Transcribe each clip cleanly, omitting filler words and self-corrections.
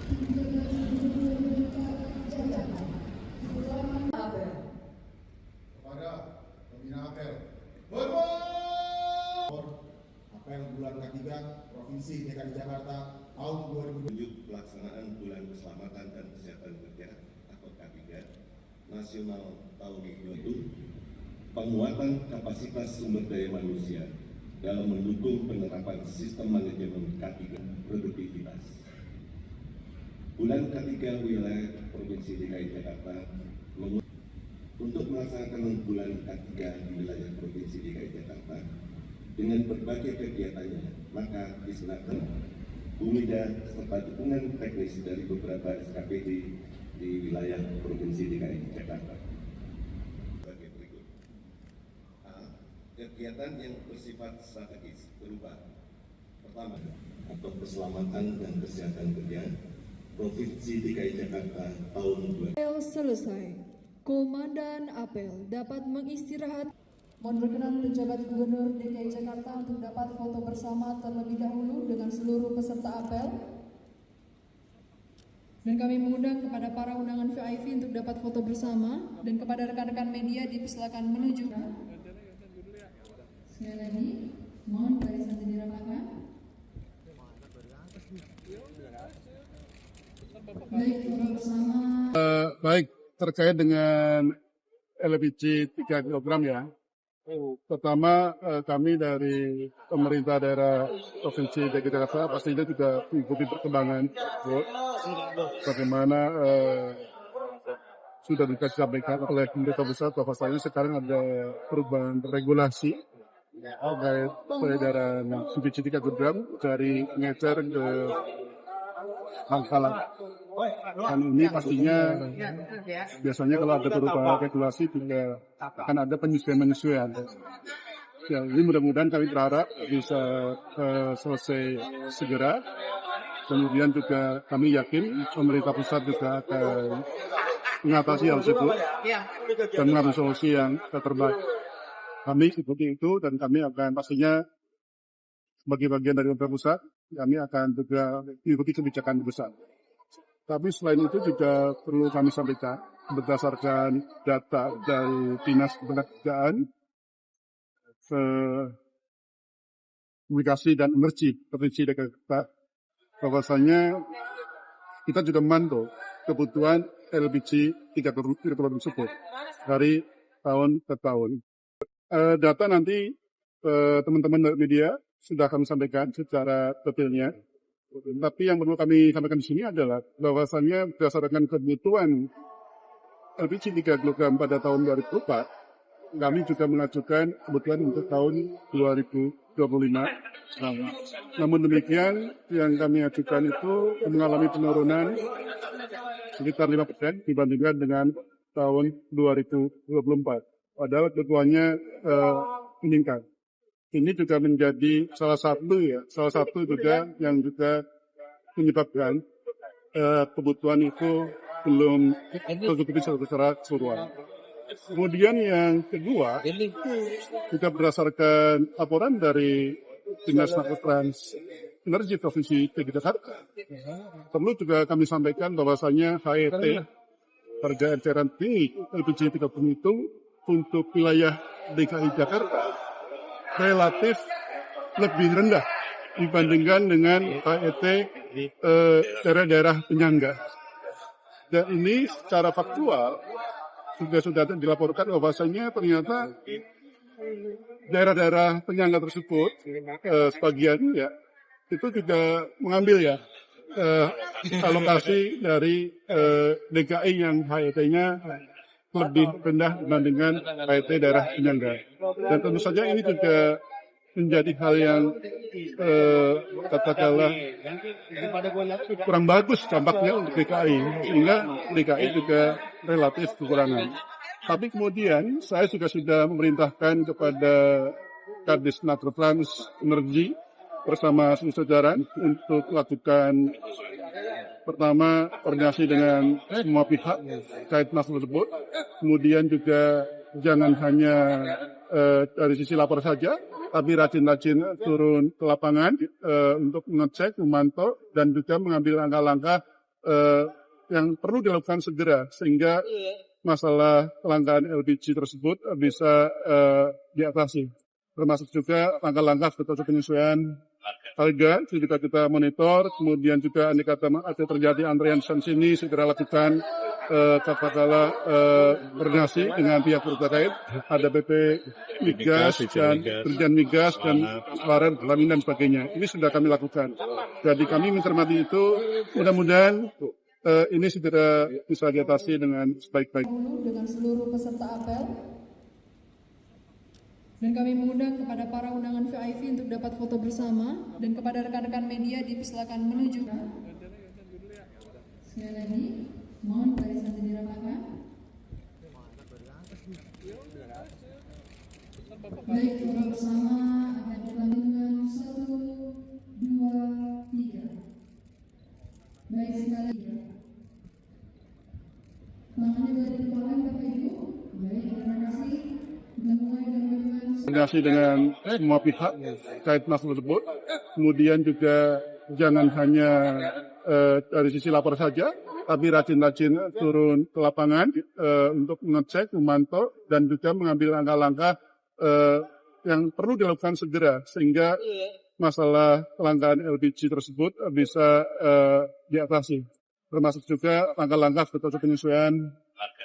Kepada pembina apel apel bulan ketiga Provinsi DKI Jakarta tahun 2020 pelaksanaan Bulan Keselamatan dan Kesehatan Kerja atau K3 Nasional tahun 2020, penguatan kapasitas sumber daya manusia dalam mendukung penerapan sistem manajemen K3 produktivitas. Bulan K3 wilayah Provinsi DKI Jakarta untuk melaksanakan bulan K3 di wilayah Provinsi DKI Jakarta dengan berbagai kegiatannya, maka diselenggarakan Bumida serta dukungan teknis dari beberapa SKPD di wilayah Provinsi DKI Jakarta. Sebagai berikut. A. Kegiatan yang bersifat strategis berupa pertama, atau keselamatan dan kesehatan kerja Provinsi DKI Jakarta tahun 2020. Apel selesai. Komandan apel dapat mengistirahat. Mohon berkenan pejabat Gubernur DKI Jakarta untuk dapat foto bersama terlebih dahulu dengan seluruh peserta apel. Dan kami mengundang kepada para undangan VIP untuk dapat foto bersama, dan kepada rekan-rekan media dipersilakan menuju. Sekali lagi, mohon barisan dirapatkan. Baik, foto bersama. Baik, terkait dengan LPG 3 kg ya. Pertama, kami dari pemerintah daerah Provinsi DKI Jakarta pastinya juga mengikuti perkembangan bagaimana sudah disampaikan oleh pemerintah pusat bahwasanya sekarang ada perubahan regulasi terkait peredaran LPG 3 kg dari ngecer ke Bangkalan. Dan ini pastinya biasanya kalau ada perubahan regulasi juga akan ada penyesuaian. Ya, ini mudah-mudahan kami berharap bisa selesai segera. Kemudian juga kami yakin pemerintah pusat juga akan mengatasi hal tersebut dan mengambil solusi yang terbaik. Kami ikuti itu dan kami akan pastinya sebagai bagian dari pemerintah pusat, kami akan juga mengikuti kebijakan besar. Tapi selain itu juga perlu kami sampaikan berdasarkan data dari Dinas Ketenagakerjaan, Komunikasi dan Energi Provinsi DKI Jakarta, bahwasanya kita juga memantau kebutuhan LPG 3 kg tersebut dari tahun ke tahun. Data nanti teman-teman media sudah kami sampaikan secara detailnya. Tapi yang perlu kami sampaikan di sini adalah bahwasannya berdasarkan kebutuhan LPG 3 kg pada tahun 2004, kami juga mengajukan kebutuhan untuk tahun 2025. Namun demikian, yang kami ajukan itu mengalami penurunan sekitar 5% dibandingkan dengan tahun 2024. Padahal kebutuhannya meningkat. Ini juga menjadi salah satu juga yang juga menyebabkan kebutuhan itu belum tercukupi secara keseluruhan. Kemudian yang kedua, juga berdasarkan laporan dari Dinas Trans Energi Provinsi DKI Jakarta, perlu juga kami sampaikan bahwasanya HET harga eceran tinggi LPG 3 kg itu untuk wilayah DKI Jakarta relatif lebih rendah dibandingkan dengan HET daerah-daerah penyangga. Dan ini secara faktual sudah dilaporkan bahwasanya ternyata daerah-daerah penyangga tersebut sebagian ya itu juga mengambil ya alokasi dari DKI yang HET-nya lebih rendah dibandingkan HET daerah penyangga. Dan tentu saja ini juga menjadi hal yang katakanlah kurang bagus dampaknya untuk DKI, sehingga DKI juga relatif kekurangan. Tapi kemudian saya juga sudah memerintahkan kepada Kadis Trans Energi bersama seluruh jajaran untuk melakukan pertama koordinasi dengan semua pihak terkait masalah tersebut. Kemudian juga jangan hanya dari sisi lapor saja, tapi rajin-rajin turun ke lapangan untuk mengecek, memantau, dan juga mengambil langkah-langkah yang perlu dilakukan segera sehingga masalah kelangkaan LPG tersebut bisa diatasi. Termasuk juga langkah-langkah seperti penyesuaian harga jika kita monitor, kemudian juga andai kata ada terjadi antrian sini segera lakukan katakanlah koordinasi dengan pihak terkait, ada BP Migas dan Dirjen Migas dan Laran Lamin dan sebagainya. Ini sudah kami lakukan. Jadi kami mencermati itu, mudah-mudahan ini segera bisa diatasi dengan sebaik-baik. Dengan seluruh peserta apel. Dan kami mengundang kepada para undangan VIP untuk dapat foto bersama dan kepada rekan-rekan media dipersilakan menuju. Sekali lagi, mohon barisan dirapatkan. Baik, foto bersama akan dilakukan dengan 1, 2, 3. Baik, sekali lagi. Tangannya dari depan Bapak Ibu. Baik, terima kasih. Koordinasi dengan semua pihak terkait masalah tersebut. Kemudian juga jangan hanya dari sisi lapor saja, tapi rajin-rajin turun ke lapangan untuk mengecek, memantau, dan juga mengambil langkah-langkah yang perlu dilakukan segera sehingga masalah kelangkaan LPG tersebut bisa diatasi. Termasuk juga langkah-langkah seperti penyesuaian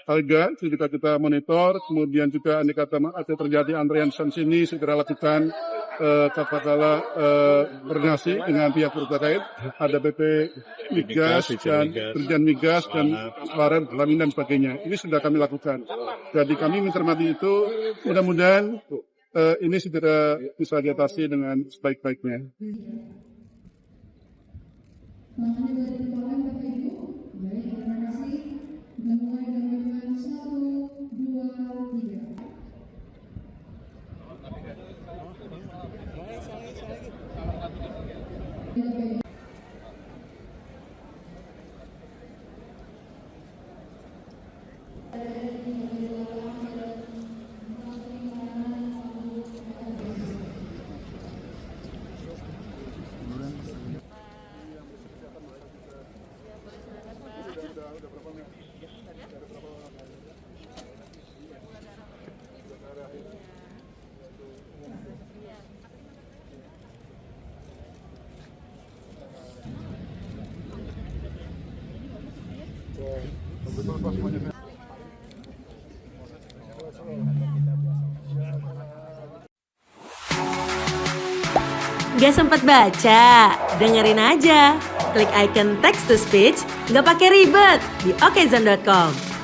harga jika kita monitor, kemudian juga andai kata ada terjadi antrian sini segera lakukan katakanlah koordinasi dengan pihak terkait, ada BP Migas dan Dirjen Migas dan Laran Lamin dan sebagainya. Ini sudah kami lakukan. Jadi kami mencermati itu, mudah-mudahan ini segera bisa diatasi dengan sebaik-baiknya. Baik, terima kasih. Kita mulai dengan 1, 2, 3. Gak sempat baca? Dengerin aja. Klik icon text to speech, gak pakai ribet di okezone.com.